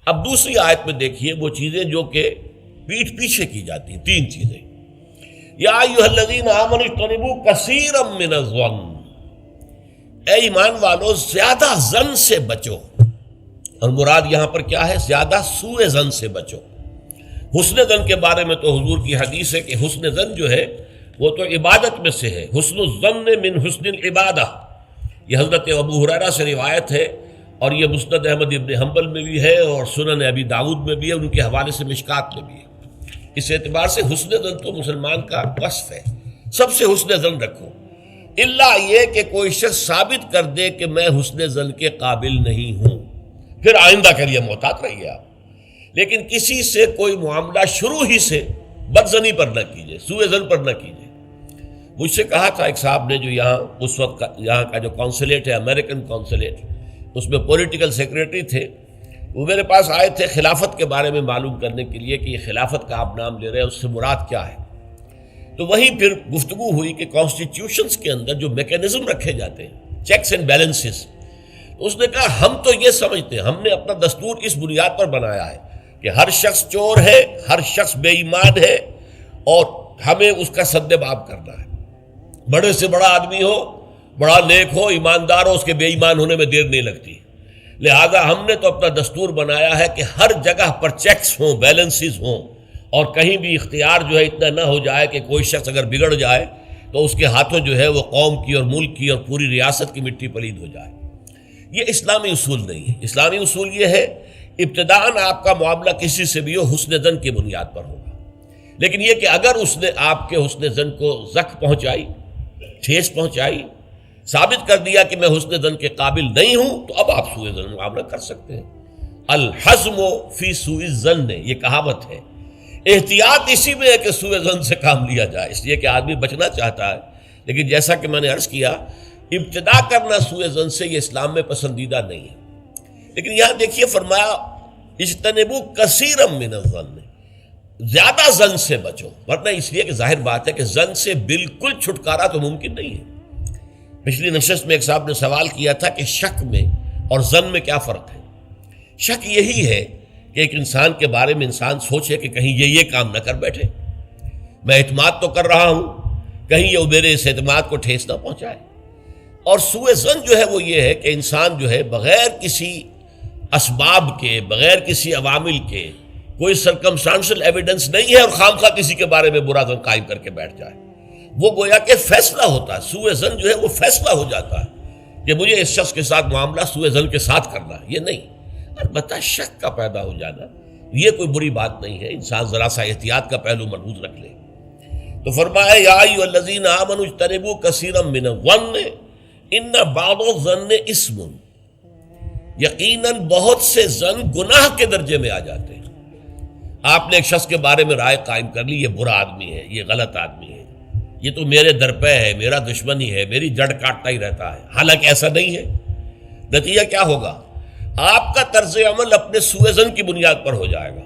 اب دوسری آیت میں دیکھیے وہ چیزیں جو کہ پیٹھ پیچھے کی جاتی ہیں، تین چیزیں. یا ایھا الذین آمنوا اجتنبوا کثیرا من الظن، اے ایمان والو زیادہ ظن سے بچو. اور مراد یہاں پر کیا ہے؟ زیادہ سوء ظن سے بچو. حسن ظن کے بارے میں تو حضور کی حدیث ہے کہ حسن ظن جو ہے وہ تو عبادت میں سے ہے. حسن الظن من حسن العبادہ، یہ حضرت ابو ہریرہ سے روایت ہے، اور یہ مسند احمد ابن حنبل میں بھی ہے اور سنن ابی داؤد میں بھی ہے، ان کے حوالے سے مشکات میں بھی ہے. اس اعتبار سے حسن ظن تو مسلمان کا وصف ہے، سب سے حسن ظن رکھو، الا یہ کہ کوئی شخص ثابت کر دے کہ میں حسن ظن کے قابل نہیں ہوں، پھر آئندہ کے لیے محتاط رہیے آپ. لیکن کسی سے کوئی معاملہ شروع ہی سے بدظنی پر نہ کیجیے، سوء ظن پر نہ کیجیے. مجھ سے کہا تھا ایک صاحب نے جو یہاں اس وقت یہاں کا جو کونسلیٹ ہے، امریکن کونسلیٹ، اس میں پولیٹیکل سیکریٹری تھے، وہ میرے پاس آئے تھے خلافت کے بارے میں معلوم کرنے کے لیے کہ یہ خلافت کا آپ نام لے رہے ہیں، اس سے مراد کیا ہے. تو وہیں پھر گفتگو ہوئی کہ کانسٹیٹیوشنز کے اندر جو میکینزم رکھے جاتے ہیں، چیکس اینڈ بیلنسز، اس نے کہا ہم تو یہ سمجھتے ہیں، ہم نے اپنا دستور اس بنیاد پر بنایا ہے کہ ہر شخص چور ہے، ہر شخص بے ایمان ہے، اور ہمیں اس کا سد باب کرنا ہے. بڑے سے بڑا آدمی ہو، بڑا نیک ہو، ایماندار ہو، اس کے بے ایمان ہونے میں دیر نہیں لگتی. لہذا ہم نے تو اپنا دستور بنایا ہے کہ ہر جگہ پر چیکس ہوں، بیلنسز ہوں، اور کہیں بھی اختیار جو ہے اتنا نہ ہو جائے کہ کوئی شخص اگر بگڑ جائے تو اس کے ہاتھوں جو ہے وہ قوم کی اور ملک کی اور پوری ریاست کی مٹی پلید ہو جائے. یہ اسلامی اصول نہیں ہے. اسلامی اصول یہ ہے ابتداءً آپ کا معاملہ کسی سے بھی ہو حسن ظن کی بنیاد پر ہوگا، لیکن یہ کہ اگر اس نے آپ کے حسن ظن کو زخم پہنچائی، ٹھیس پہنچائی، ثابت کر دیا کہ میں حسن ظن کے قابل نہیں ہوں، تو اب آپ سوء ظن معاملہ کر سکتے ہیں. الحزم فی سوء الظن، یہ کہاوت ہے. احتیاط اسی میں ہے کہ سوء ظن سے کام لیا جائے، اس لیے کہ آدمی بچنا چاہتا ہے، لیکن جیسا کہ میں نے عرض کیا ابتدا کرنا سوء ظن سے یہ اسلام میں پسندیدہ نہیں ہے. لیکن یہاں دیکھیے فرمایا اجتنبوا کثیرا من الظن، زیادہ ظن سے بچو، ورنہ اس لیے کہ ظاہر بات ہے کہ ظن سے بالکل چھٹکارا تو ممکن نہیں ہے. پچھلی نشست میں ایک صاحب نے سوال کیا تھا کہ شک میں اور ظن میں کیا فرق ہے. شک یہی ہے کہ ایک انسان کے بارے میں انسان سوچے کہ کہیں یہ کام نہ کر بیٹھے، میں اعتماد تو کر رہا ہوں، کہیں یہ میرے اس اعتماد کو ٹھیس نہ پہنچائے. اور سوء ظن جو ہے وہ یہ ہے کہ انسان جو ہے بغیر کسی اسباب کے، بغیر کسی عوامل کے، کوئی سرکمسٹانشل ایویڈنس نہیں ہے اور خواہ کسی کے بارے میں برا ظن قائم کر کے بیٹھ جائے. وہ گویا کہ فیصلہ ہوتا ہے. سوء ظن جو ہے وہ فیصلہ ہو جاتا ہے کہ مجھے اس شخص کے ساتھ معاملہ سوء ظن کے ساتھ کرنا ہے، یہ نہیں. البتہ شک کا پیدا ہو جانا یہ کوئی بری بات نہیں ہے، انسان ذرا سا احتیاط کا پہلو مربوط رکھ لے. تو فرمایا یا ایھا الذین آمنوا اجتنبوا کثیرا من الظن ان بعض الظن اثم، یقیناً بہت سے ظن گناہ کے درجے میں آ جاتے ہیں. آپ نے ایک شخص کے بارے میں رائے قائم کر لی، یہ برا آدمی ہے، یہ غلط آدمی ہے، یہ تو میرے درپے ہے، میرا دشمن ہی ہے، میری جڑ کاٹتا ہی رہتا ہے، حالانکہ ایسا نہیں ہے. نتیجہ کیا ہوگا؟ آپ کا طرز عمل اپنے سوء ظن کی بنیاد پر ہو جائے گا.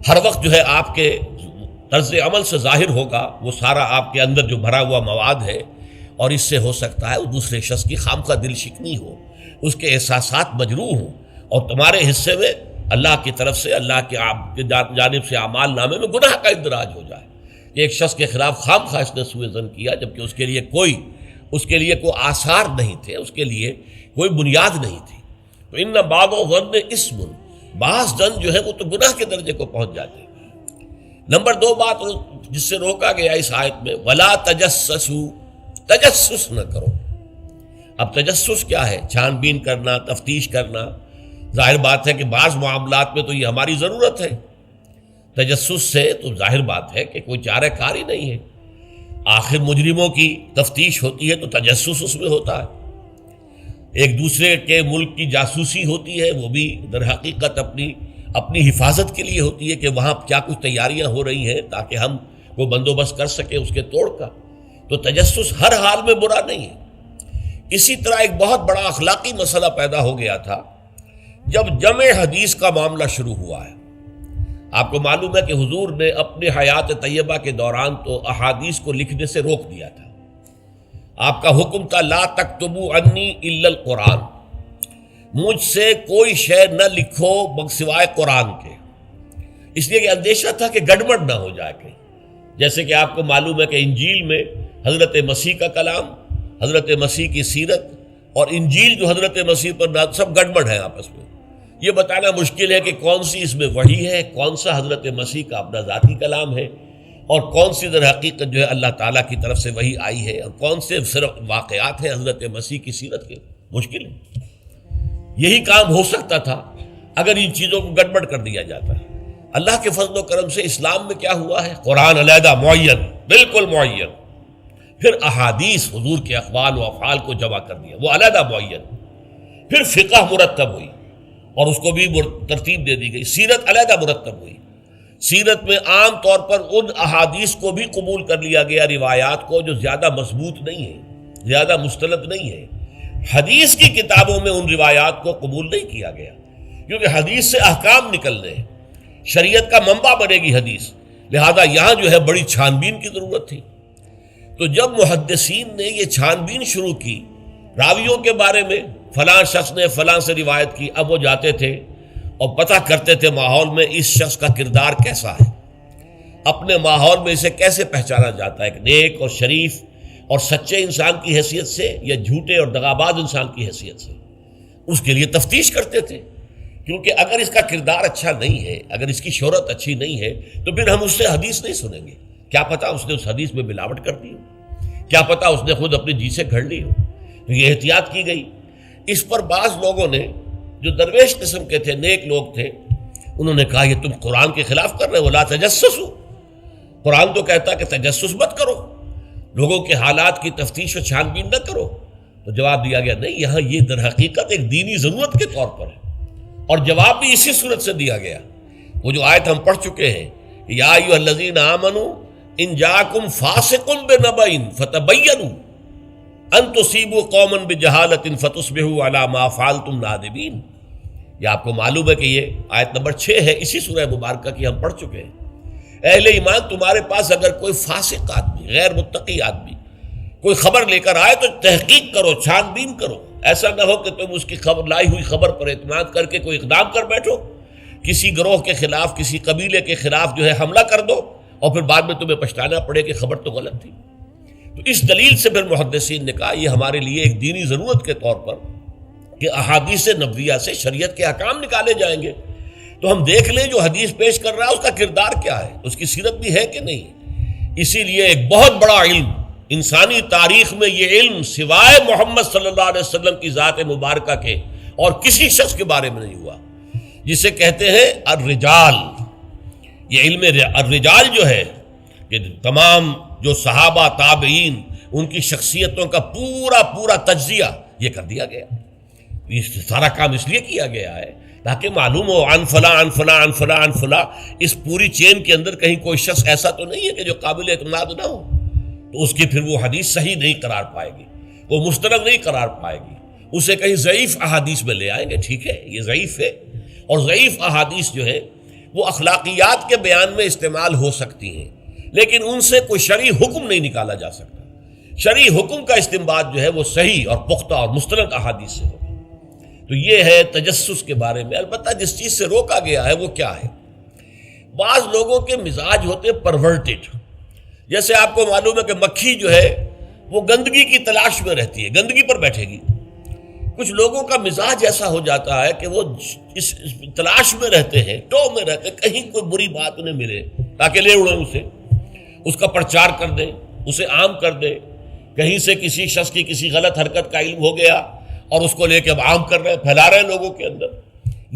ہر وقت جو ہے آپ کے طرز عمل سے ظاہر ہوگا وہ سارا آپ کے اندر جو بھرا ہوا مواد ہے، اور اس سے ہو سکتا ہے دوسرے شخص کی خامخواہ دل شکنی ہو، اس کے احساسات مجروح ہوں، اور تمہارے حصے میں اللہ کی طرف سے، اللہ کی جانب سے اعمال نامے میں گناہ کا اندراج ہو جائے. ایک شخص کے خلاف خواہ اس نے سوء ظن کیا جبکہ اس کے لیے کوئی آثار نہیں تھے، اس کے لیے کوئی بنیاد نہیں تھی. تو ان بعض الظن اثم، بعض ظن جو ہے وہ تو گناہ کے درجے کو پہنچ جاتے ہیں. نمبر 2 بات جس سے روکا گیا اس آیت میں، ولا تجسسوا، تجسس نہ کرو. اب تجسس کیا ہے؟ چھان بین کرنا، تفتیش کرنا. ظاہر بات ہے کہ بعض معاملات میں تو یہ ہماری ضرورت ہے. تجسس سے تو ظاہر بات ہے کہ کوئی چارہ کار ہی نہیں ہے. آخر مجرموں کی تفتیش ہوتی ہے تو تجسس اس میں ہوتا ہے. ایک دوسرے کے ملک کی جاسوسی ہوتی ہے، وہ بھی در حقیقت اپنی حفاظت کے لیے ہوتی ہے کہ وہاں کیا کچھ تیاریاں ہو رہی ہیں تاکہ ہم کو بندوبست کر سکیں اس کے توڑ کا. تو تجسس ہر حال میں برا نہیں ہے. اسی طرح ایک بہت بڑا اخلاقی مسئلہ پیدا ہو گیا تھا جب جمع حدیث کا معاملہ شروع ہوا ہے. آپ کو معلوم ہے کہ حضور نے اپنے حیات طیبہ کے دوران تو احادیث کو لکھنے سے روک دیا تھا. آپ کا حکم تھا لا تکتبوا عنی الا القرآن، مجھ سے کوئی شے نہ لکھو سوائے قرآن کے، اس لیے کہ اندیشہ تھا کہ گڑبڑ نہ ہو جائے کہیں. جیسے کہ آپ کو معلوم ہے کہ انجیل میں حضرت مسیح کا کلام، حضرت مسیح کی سیرت اور انجیل جو حضرت مسیح پر نازل، سب گڑبڑ ہے آپس میں. یہ بتانا مشکل ہے کہ کون سی اس میں وحی ہے، کون سا حضرت مسیح کا اپنا ذاتی کلام ہے، اور کون سی در حقیقت جو ہے اللہ تعالیٰ کی طرف سے وحی آئی ہے، اور کون سے صرف واقعات ہیں حضرت مسیح کی سیرت کے. مشکل ہے. یہی کام ہو سکتا تھا اگر ان چیزوں کو گڑبڑ کر دیا جاتا ہے. اللہ کے فضل و کرم سے اسلام میں کیا ہوا ہے؟ قرآن علیحدہ معین، بالکل معین، پھر احادیث حضور کے اقوال و افعال کو جمع کر دیا، وہ علیحدہ معین، پھر فقہ مرتب ہوئی اور اس کو بھی ترتیب دے دی گئی، سیرت علیحدہ مرتب ہوئی. سیرت میں عام طور پر ان احادیث کو بھی قبول کر لیا گیا، روایات کو، جو زیادہ مضبوط نہیں ہے، زیادہ مستند نہیں ہے. حدیث کی کتابوں میں ان روایات کو قبول نہیں کیا گیا، کیونکہ حدیث سے احکام نکلنے ہیں، شریعت کا منبع بنے گی حدیث، لہذا یہاں جو ہے بڑی چھان بین کی ضرورت تھی. تو جب محدثین نے یہ چھان بین شروع کی راویوں کے بارے میں، فلاں شخص نے فلاں سے روایت کی، اب وہ جاتے تھے اور پتہ کرتے تھے ماحول میں اس شخص کا کردار کیسا ہے، اپنے ماحول میں اسے کیسے پہچانا جاتا ہے، ایک نیک اور شریف اور سچے انسان کی حیثیت سے یا جھوٹے اور دغاباز انسان کی حیثیت سے. اس کے لیے تفتیش کرتے تھے، کیونکہ اگر اس کا کردار اچھا نہیں ہے، اگر اس کی شہرت اچھی نہیں ہے، تو پھر ہم اس سے حدیث نہیں سنیں گے. کیا پتہ اس نے اس حدیث میں ملاوٹ کر دی ہو، کیا پتہ اس نے خود اپنی جی سے گھڑ لی ہو. تو یہ احتیاط کی گئی. اس پر بعض لوگوں نے جو درویش قسم کے تھے، نیک لوگ تھے، انہوں نے کہا یہ تم قرآن کے خلاف کر رہے ہو، لا تجسسوا. قرآن تو کہتا ہے کہ تجسس مت کرو، لوگوں کے حالات کی تفتیش و چھان بین نہ کرو. تو جواب دیا گیا نہیں، یہاں یہ در حقیقت ایک دینی ضرورت کے طور پر ہے، اور جواب بھی اسی صورت سے دیا گیا. وہ جو آیت ہم پڑھ چکے ہیں، یا ایھا الذین آمنوا ان جاءکم فاسق بنبأ فتبینوا ان تصیبوا قوما بجہالۃ فتصبحوا علی ما فعلتم نادمین. یہ آپ کو معلوم ہے کہ یہ آیت نمبر 6 ہے اسی سورہ مبارکہ کی، ہم پڑھ چکے ہیں. اہل ایمان، تمہارے پاس اگر کوئی فاسق آدمی، غیر متقی آدمی کوئی خبر لے کر آئے تو تحقیق کرو، چھان بین کرو. ایسا نہ ہو کہ تم اس کی خبر، لائی ہوئی خبر پر اعتماد کر کے کوئی اقدام کر بیٹھو، کسی گروہ کے خلاف، کسی قبیلے کے خلاف جو ہے حملہ کر دو، اور پھر بعد میں تمہیں پچھتانا پڑے کہ خبر تو غلط تھی. تو اس دلیل سے پھر محدثین نے کہا یہ ہمارے لیے ایک دینی ضرورت کے طور پر کہ احادیث نبویہ سے شریعت کے احکام نکالے جائیں گے. تو ہم دیکھ لیں جو حدیث پیش کر رہا ہے اس کا کردار کیا ہے، اس کی سیرت بھی ہے کہ نہیں. اسی لیے ایک بہت بڑا علم انسانی تاریخ میں، یہ علم سوائے محمد صلی اللہ علیہ وسلم کی ذات مبارکہ کے اور کسی شخص کے بارے میں نہیں ہوا، جسے کہتے ہیں الرجال. یہ علم الرجال جو ہے کہ تمام جو صحابہ تابعین، ان کی شخصیتوں کا پورا تجزیہ یہ کر دیا گیا. یہ سارا کام اس لیے کیا گیا ہے تاکہ معلوم ہو عن فلاں عن فلاں عن فلاں عن فلاں. اس پوری چین کے اندر کہیں کوئی شخص ایسا تو نہیں ہے کہ جو قابل اعتماد نہ ہو، تو اس کی پھر وہ حدیث صحیح نہیں قرار پائے گی، وہ مستند نہیں قرار پائے گی. اسے کہیں ضعیف احادیث میں لے آئیں گے. ٹھیک ہے، یہ ضعیف ہے، اور ضعیف احادیث جو ہے وہ اخلاقیات کے بیان میں استعمال ہو سکتی ہیں، لیکن ان سے کوئی شرعی حکم نہیں نکالا جا سکتا. شرعی حکم کا استنباط جو ہے وہ صحیح اور پختہ اور مستند احادیث سے ہوگا. تو یہ ہے تجسس کے بارے میں. البتہ جس چیز سے روکا گیا ہے وہ کیا ہے؟ بعض لوگوں کے مزاج ہوتے پرورٹڈ. جیسے آپ کو معلوم ہے کہ مکھی جو ہے وہ گندگی کی تلاش میں رہتی ہے، گندگی پر بیٹھے گی. کچھ لوگوں کا مزاج ایسا ہو جاتا ہے کہ وہ اس تلاش میں رہتے ہیں، ٹو میں رہتے ہیں، کہیں کوئی بری بات انہیں ملے تاکہ لے اڑیں اسے، اس کا پرچار کر دیں، اسے عام کر دیں. کہیں سے کسی شخص کی کسی غلط حرکت کا علم ہو گیا اور اس کو لے کے اب عام کر رہے ہیں، پھیلا رہے ہیں لوگوں کے اندر.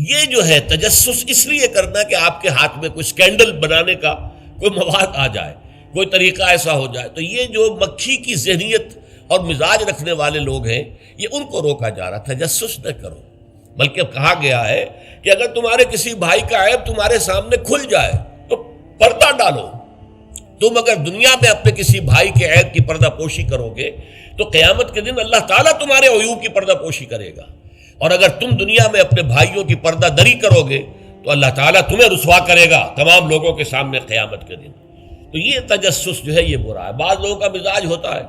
یہ جو ہے تجسس اس لیے کرنا کہ آپ کے ہاتھ میں کوئی سکینڈل بنانے کا کوئی مواد آ جائے، کوئی طریقہ ایسا ہو جائے. تو یہ جو مکھی کی ذہنیت اور مزاج رکھنے والے لوگ ہیں، یہ ان کو روکا جا رہا. تجسس نہ کرو، بلکہ کہا گیا ہے کہ اگر تمہارے کسی بھائی کا عیب تمہارے سامنے کھل جائے تو پردہ ڈالو. تم اگر دنیا میں اپنے کسی بھائی کے عیب کی پردہ پوشی کرو گے تو قیامت کے دن اللہ تعالیٰ تمہارے عیوب کی پردہ پوشی کرے گا. اور اگر تم دنیا میں اپنے بھائیوں کی پردہ دری کرو گے تو اللہ تعالیٰ تمہیں رسوا کرے گا تمام لوگوں کے سامنے قیامت کے دن. تو یہ تجسس جو ہے یہ برا ہے. بعض لوگوں کا مزاج ہوتا ہے،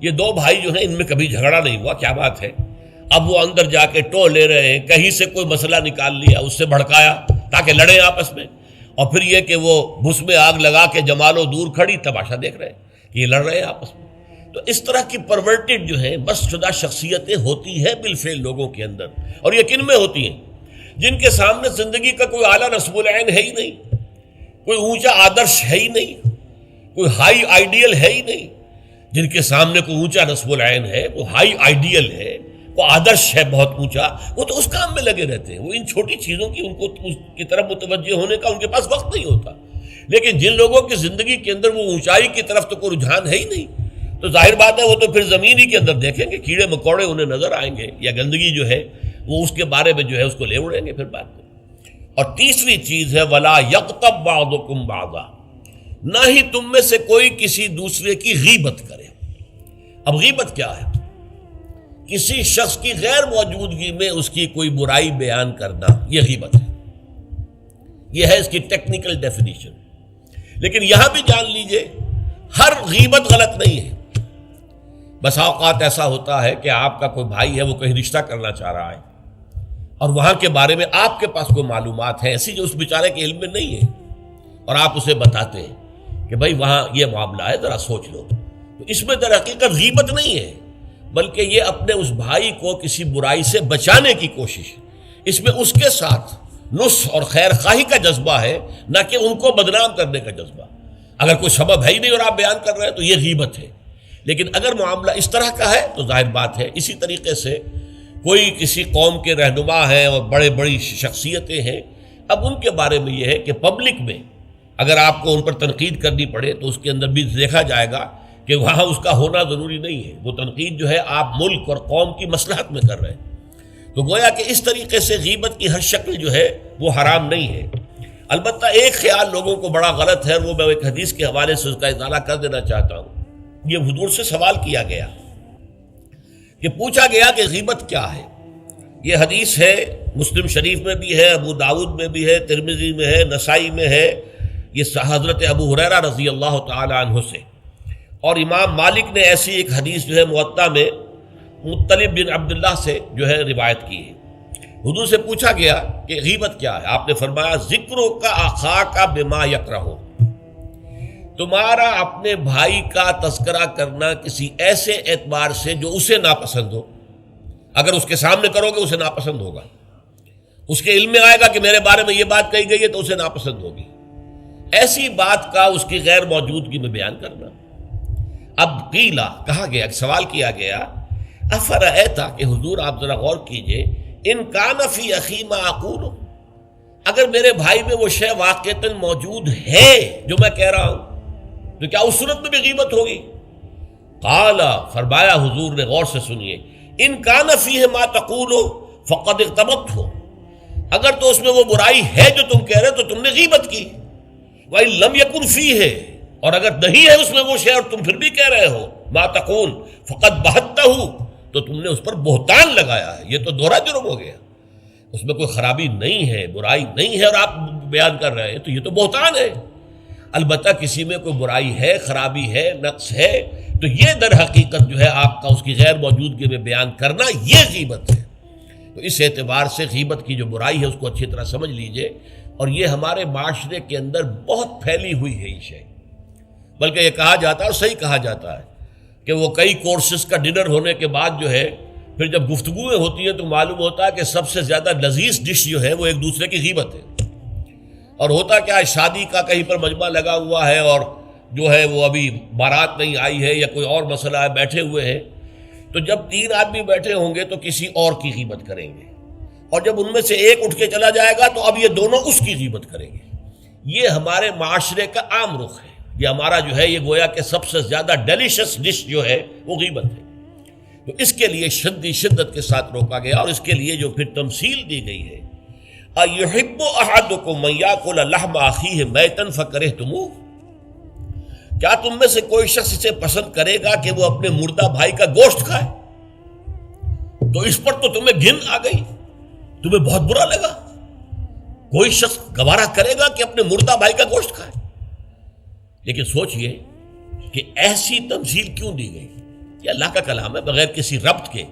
یہ دو بھائی جو ہیں ان میں کبھی جھگڑا نہیں ہوا، کیا بات ہے، اب وہ اندر جا کے ٹو لے رہے ہیں، کہیں سے کوئی مسئلہ نکال لیا، اس سے بھڑکایا تاکہ لڑیں آپس میں، اور پھر یہ کہ وہ بھس میں آگ لگا کے جمالو دور کھڑی تماشا دیکھ رہے ہیں کہ یہ لڑ رہے ہیں آپس میں۔ تو اس طرح کی پرورٹڈ جو ہیں بس شدہ شخصیتیں ہوتی ہیں بالفعل لوگوں کے اندر، اور یہ کن میں ہوتی ہیں؟ جن کے سامنے زندگی کا کوئی اعلیٰ نصب العین ہے ہی نہیں، کوئی اونچا آدرش ہے ہی نہیں، کوئی ہائی آئیڈیل ہے ہی نہیں۔ جن کے سامنے کوئی اونچا نصب العین ہے، وہ ہائی آئیڈیل ہے، وہ آدرش ہے بہت اونچا، وہ تو اس کام میں لگے رہتے ہیں، وہ ان چھوٹی چیزوں کی ان کو اس کی طرف متوجہ ہونے کا ان کے پاس وقت نہیں ہوتا۔ لیکن جن لوگوں کی زندگی کے اندر وہ اونچائی کی طرف تو کوئی رجحان ہے ہی نہیں، تو ظاہر بات ہے وہ تو پھر زمین ہی کے اندر دیکھیں گے، کیڑے مکوڑے انہیں نظر آئیں گے، یا گندگی جو ہے وہ اس کے بارے میں جو ہے اس کو لے اڑیں گے پھر بعد میں۔ اور تیسری چیز ہے وَلَا يَغْتَبْ بَعْضُكُمْ بَعْضًا، نہ ہی تم میں سے کوئی کسی دوسرے کی غیبت کرے۔ اب غیبت کیا ہے؟ کسی شخص کی غیر موجودگی میں اس کی کوئی برائی بیان کرنا، یہ غیبت ہے، یہ ہے اس کی ٹیکنیکل ڈیفینیشن۔ لیکن یہاں بھی جان لیجئے ہر غیبت غلط نہیں ہے۔ بس اوقات ایسا ہوتا ہے کہ آپ کا کوئی بھائی ہے، وہ کہیں رشتہ کرنا چاہ رہا ہے، اور وہاں کے بارے میں آپ کے پاس کوئی معلومات ہیں ایسی جو اس بیچارے کے علم میں نہیں ہے، اور آپ اسے بتاتے ہیں کہ بھائی وہاں یہ معاملہ ہے، ذرا سوچ لو۔ تو اس میں در حقیقت غیبت نہیں ہے، بلکہ یہ اپنے اس بھائی کو کسی برائی سے بچانے کی کوشش ہے۔ اس میں اس کے ساتھ نصح اور خیر خواہی کا جذبہ ہے، نہ کہ ان کو بدنام کرنے کا جذبہ۔ اگر کوئی سبب ہے ہی نہیں اور آپ بیان کر رہے ہیں تو یہ غیبت ہے۔ لیکن اگر معاملہ اس طرح کا ہے تو ظاہر بات ہے اسی طریقے سے کوئی کسی قوم کے رہنما ہیں اور بڑی شخصیتیں ہیں، اب ان کے بارے میں یہ ہے کہ پبلک میں اگر آپ کو ان پر تنقید کرنی پڑے تو اس کے اندر بھی دیکھا جائے گا کہ وہاں اس کا ہونا ضروری نہیں ہے، وہ تنقید جو ہے آپ ملک اور قوم کی مصلحت میں کر رہے ہیں۔ تو گویا کہ اس طریقے سے غیبت کی ہر شکل جو ہے وہ حرام نہیں ہے۔ البتہ ایک خیال لوگوں کو بڑا غلط ہے، وہ میں ایک حدیث کے حوالے سے اس کا اطالہ کر دینا چاہتا ہوں۔ یہ حضور سے سوال کیا گیا کہ پوچھا گیا کہ غیبت کیا ہے۔ یہ حدیث ہے، مسلم شریف میں بھی ہے، ابو داؤد میں بھی ہے، ترمذی میں ہے، نسائی میں ہے، یہ حضرت ابو ہریرہ رضی اللہ تعالی عنہ سے۔ اور امام مالک نے ایسی ایک حدیث جو ہے موطا میں مطلب بن عبداللہ سے جو ہے روایت کی ہے۔ حضور سے پوچھا گیا کہ غیبت کیا ہے، آپ نے فرمایا ذکرو کا اخاک بما یکرہ، تمہارا اپنے بھائی کا تذکرہ کرنا کسی ایسے اعتبار سے جو اسے ناپسند ہو۔ اگر اس کے سامنے کرو گے اسے ناپسند ہوگا، اس کے علم میں آئے گا کہ میرے بارے میں یہ بات کہی گئی ہے تو اسے ناپسند ہوگی۔ ایسی بات کا اس کی غیر موجودگی میں بیان کرنا۔ اب قیلا کہا گیا، سوال کیا گیا، افرأیتا کہ حضور آپ ذرا غور کیجئے، ان کان فی اخی ما اقول، اگر میرے بھائی میں وہ شے واقعتاً موجود ہے جو میں کہہ رہا ہوں تو کیا اس صورت میں بھی غیبت ہوگی؟ قال، فرمایا حضور نے، غور سے سنیے، ان کان فیہ ما تقول فقد اغتبت ہو، اگر تو اس میں وہ برائی ہے جو تم کہہ رہے تو تم نے غیبت کی، وَإِن لَمْ يَكُنْ فِيهِ، اور اگر نہیں ہے اس میں وہ شے اور تم پھر بھی کہہ رہے ہو ما تقول فقد بہتہ، تو تم نے اس پر بہتان لگایا ہے، یہ تو دوہرا جرم ہو گیا۔ اس میں کوئی خرابی نہیں ہے، برائی نہیں ہے اور آپ بیان کر رہے ہیں تو یہ تو بہتان ہے۔ البتہ کسی میں کوئی برائی ہے، خرابی ہے، نقص ہے تو یہ در حقیقت جو ہے آپ کا اس کی غیر موجودگی میں بیان کرنا یہ غیبت ہے۔ تو اس اعتبار سے غیبت کی جو برائی ہے اس کو اچھی طرح سمجھ لیجئے، اور یہ ہمارے معاشرے کے اندر بہت پھیلی ہوئی ہے یہ شے، بلکہ یہ کہا جاتا ہے اور صحیح کہا جاتا ہے کہ وہ کئی کورسز کا ڈنر ہونے کے بعد جو ہے پھر جب گفتگویں ہوتی ہیں تو معلوم ہوتا ہے کہ سب سے زیادہ لذیذ ڈش جو ہے وہ ایک دوسرے کی غیبت ہے۔ اور ہوتا کیا ہے، شادی کا کہیں پر مجمع لگا ہوا ہے اور جو ہے وہ ابھی بارات نہیں آئی ہے یا کوئی اور مسئلہ ہے، بیٹھے ہوئے ہیں، تو جب 3 آدمی بیٹھے ہوں گے تو کسی اور کی غیبت کریں گے، اور جب ان میں سے ایک اٹھ کے چلا جائے گا تو اب یہ دونوں اس کی غیبت کریں گے۔ یہ ہمارے معاشرے کا عام رخ ہے، یہ ہمارا جو ہے یہ گویا کہ سب سے زیادہ ڈیلیشس ڈش جو ہے وہ غیبت ہے۔ تو اس کے لیے شدت کے ساتھ روکا گیا، اور اس کے لیے جو پھر تمثیل دی گئی ہے، اَيُحِبُّ أَحَدُكُم مَّن يَأْكُلَ لَحْمَ أَخِيهِ مَيْتًا فَكَرِهْتُمُوهُ، کیا تم میں سے کوئی شخص اسے پسند کرے گا کہ وہ اپنے مردہ بھائی کا گوشت کھائے؟ تو اس پر تو تمہیں گھن آ گئی، تمہیں بہت برا لگا۔ کوئی شخص گوارا کرے گا کہ اپنے مردہ بھائی کا گوشت کھائے؟ لیکن سوچئے کہ ایسی تمثیل کیوں دی گئی؟ یہ اللہ کا کلام ہے بغیر کسی ربط کے،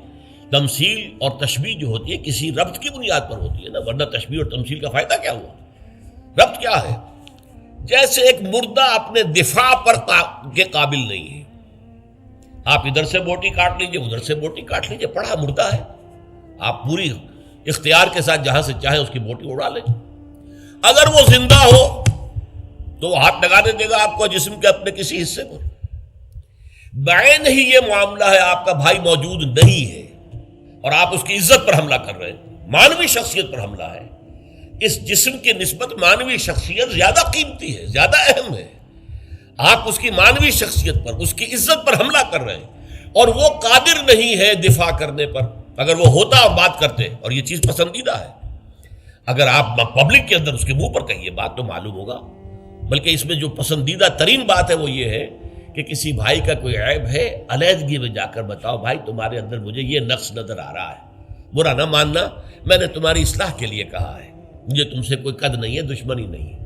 تمثیل اور تشبیہ جو ہوتی ہے کسی ربط کی بنیاد پر ہوتی ہے نا، ورنہ تشبیہ اور تمثیل کا فائدہ کیا ہوا؟ ربط کیا ہے؟ جیسے ایک مردہ اپنے دفاع پر کے قابل نہیں ہے، آپ ادھر سے بوٹی کاٹ لیجئے، ادھر سے بوٹی کاٹ لیجئے، پڑا مردہ ہے، آپ پوری اختیار کے ساتھ جہاں سے چاہیں اس کی بوٹی اڑا لیں۔ اگر وہ زندہ ہو تو وہ ہاتھ لگانے دے گا آپ کو جسم کے اپنے کسی حصے پر۔ بعین ہی یہ معاملہ ہے، آپ کا بھائی موجود نہیں ہے اور آپ اس کی عزت پر حملہ کر رہے ہیں، مانوی شخصیت پر حملہ ہے۔ اس جسم کی نسبت مانوی شخصیت زیادہ قیمتی ہے، زیادہ اہم ہے۔ آپ اس کی مانوی شخصیت پر، اس کی عزت پر حملہ کر رہے ہیں اور وہ قادر نہیں ہے دفاع کرنے پر۔ اگر وہ ہوتا اور بات کرتے، اور یہ چیز پسندیدہ ہے، اگر آپ پبلک کے اندر اس کے منہ پر کہیے بات تو معلوم ہوگا، بلکہ اس میں جو پسندیدہ ترین بات ہے وہ یہ ہے کہ کسی بھائی کا کوئی عیب ہے، علیحدگی میں جا کر بتاؤ، بھائی تمہارے اندر مجھے یہ نقص نظر آ رہا ہے، برا نہ ماننا، میں نے تمہاری اصلاح کے لیے کہا ہے، مجھے تم سے کوئی قد نہیں ہے، دشمنی نہیں ہے۔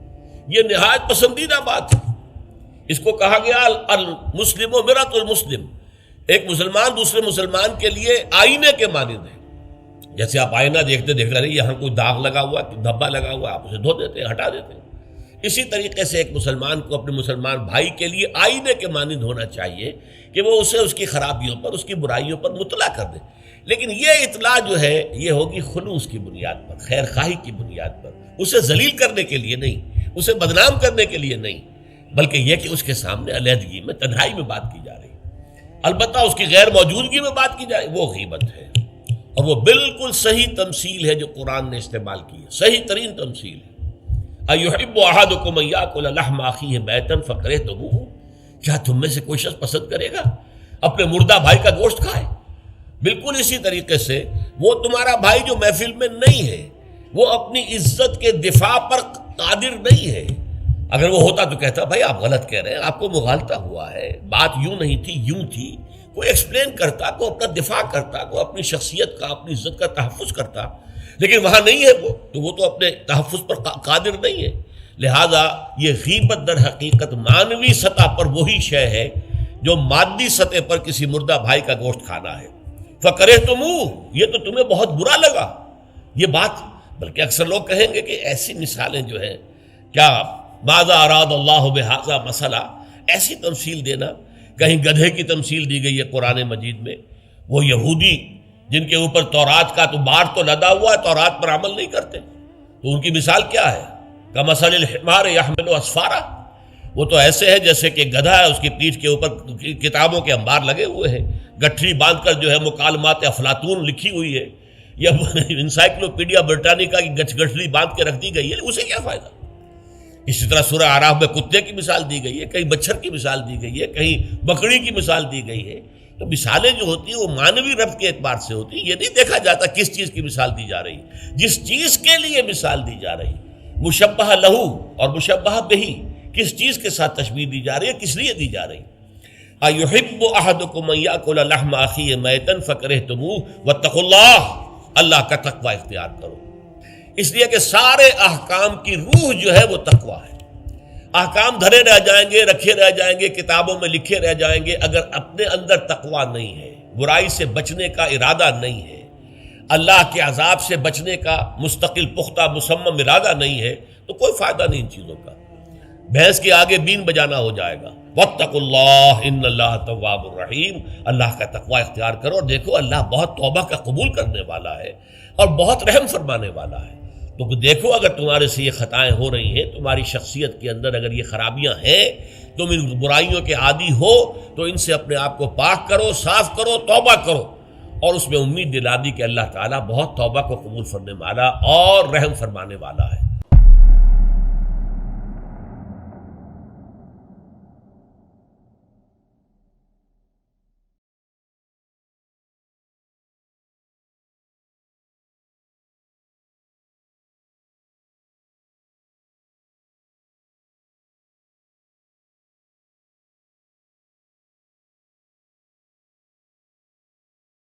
یہ نہایت پسندیدہ بات ہے۔ اس کو کہا گیا المسلم و مرۃ المسلم، ایک مسلمان دوسرے مسلمان کے لیے آئینے کے مانند ہے۔ جیسے آپ آئینہ دیکھتے دیکھتے رہے، یہاں کوئی داغ لگا ہوا، دھبا لگا ہوا، آپ اسے دھو دیتے ہیں، ہٹا دیتے ہیں۔ اسی طریقے سے ایک مسلمان کو اپنے مسلمان بھائی کے لیے آئینے کے مانند ہونا چاہیے کہ وہ اسے اس کی خرابیوں پر، اس کی برائیوں پر مطلع کر دے، لیکن یہ اطلاع جو ہے یہ ہوگی خلوص کی بنیاد پر، خیر خواہی کی بنیاد پر، اسے ذلیل کرنے کے لیے نہیں، اسے بدنام کرنے کے لیے نہیں، بلکہ یہ کہ اس کے سامنے علیحدگی میں، تنہائی میں بات کی جا رہی ہے۔ البتہ اس کی غیر موجودگی میں بات کی جائے وہ غیبت ہے، اور وہ بالکل صحیح تمثیل ہے جو قرآن نے استعمال کی ہے، صحیح ترین تمثیل ہے۔ اَيُحِبُّ أَحَدُكُمْ أَن يَأْكُلَ لَحْمَ أَخِيهِ مَيْتًا فَكَرِهْتُمُوهُ، کیا تم میں سے کوئی شخص پسند کرے گا اپنے مردہ بھائی کا گوشت کھائے؟ بالکل اسی طریقے سے وہ تمہارا بھائی جو محفل میں نہیں ہے، وہ اپنی عزت کے دفاع پر قادر نہیں ہے۔ اگر وہ ہوتا تو کہتا بھائی آپ غلط کہہ رہے ہیں، آپ کو مغالطہ ہوا ہے، بات یوں نہیں تھی، یوں تھی، کوئی ایکسپلین کرتا، کوئی اپنا دفاع کرتا، کوئی اپنی شخصیت کا، اپنی عزت کا تحفظ کرتا، لیکن وہاں نہیں ہے وہ تو اپنے تحفظ پر قادر نہیں ہے۔ لہذا یہ غیبت در حقیقت مانوی سطح پر وہی شے ہے جو مادی سطح پر کسی مردہ بھائی کا گوشت کھانا ہے۔ فَكَرِهْتُمُوهُ، یہ تو تمہیں بہت برا لگا یہ بات۔ بلکہ اکثر لوگ کہیں گے کہ ایسی مثالیں جو ہیں، کیا ماذا اراد اللہ بہذا مسئلہ، ایسی تمثیل دینا، کہیں گدھے کی تمثیل دی گئی ہے قرآن مجید میں، وہ یہودی جن کے اوپر تورات کا تو بار تو لدا ہوا ہے، تورات پر عمل نہیں کرتے، تو ان کی مثال کیا ہے؟ کمثل الحمار یحمل اسفارا، وہ تو ایسے ہے جیسے کہ گدھا ہے، اس کی پیٹھ کے اوپر کتابوں کے انبار لگے ہوئے ہیں، گٹھری باندھ کر جو ہے مکالمات افلاطون لکھی ہوئی ہے، یا انسائکلوپیڈیا برٹانیکا کی گٹھری باندھ کے رکھ دی گئی ہے، اسے کیا فائدہ؟ اسی طرح سورہ اعراف میں کتے کی مثال دی گئی ہے، کہیں مچھر کی مثال دی گئی ہے، کہیں بکری کی مثال دی گئی ہے۔ تو مثالیں جو ہوتی ہیں وہ مانوی ربط کے اعتبار سے ہوتی ہیں، یہ نہیں دیکھا جاتا کس چیز کی مثال دی جا رہی ہے، جس چیز کے لیے مثال دی جا رہی ہے، مشبہ لہو اور مشبہ بہی، کس چیز کے ساتھ تشبیہ دی جا رہی ہے، کس لیے دی جا رہی ہے۔ اَيُحِبُّ أَحَدُكُمْ أَن يَأْكُلَ لَحْمَ أَخِيهِ مَيْتًا فَكَرِهْتُمُوهُ وَاتَّقُوا اللَّهَ، اللہ کا تقوی اختیار کرو، اس لیے کہ سارے احکام کی روح جو ہے وہ تقوی ہے۔ احکام دھرے رہ جائیں گے، رکھے رہ جائیں گے، کتابوں میں لکھے رہ جائیں گے، اگر اپنے اندر تقوی نہیں ہے، برائی سے بچنے کا ارادہ نہیں ہے، اللہ کے عذاب سے بچنے کا مستقل پختہ مصمم ارادہ نہیں ہے، تو کوئی فائدہ نہیں ان چیزوں کا، بھینس کے آگے بین بجانا ہو جائے گا۔ واتقوا اللہ ان اللہ تواب الرحیم، اللہ کا تقوی اختیار کرو، اور دیکھو اللہ بہت توبہ کا قبول کرنے والا ہے اور بہت رحم فرمانے والا ہے۔ تو دیکھو اگر تمہارے سے یہ خطائیں ہو رہی ہیں، تمہاری شخصیت کے اندر اگر یہ خرابیاں ہیں، تم ان برائیوں کے عادی ہو، تو ان سے اپنے آپ کو پاک کرو، صاف کرو، توبہ کرو، اور اس میں امید دلا دی کہ اللہ تعالیٰ بہت توبہ کو قبول فرمانے والا اور رحم فرمانے والا ہے۔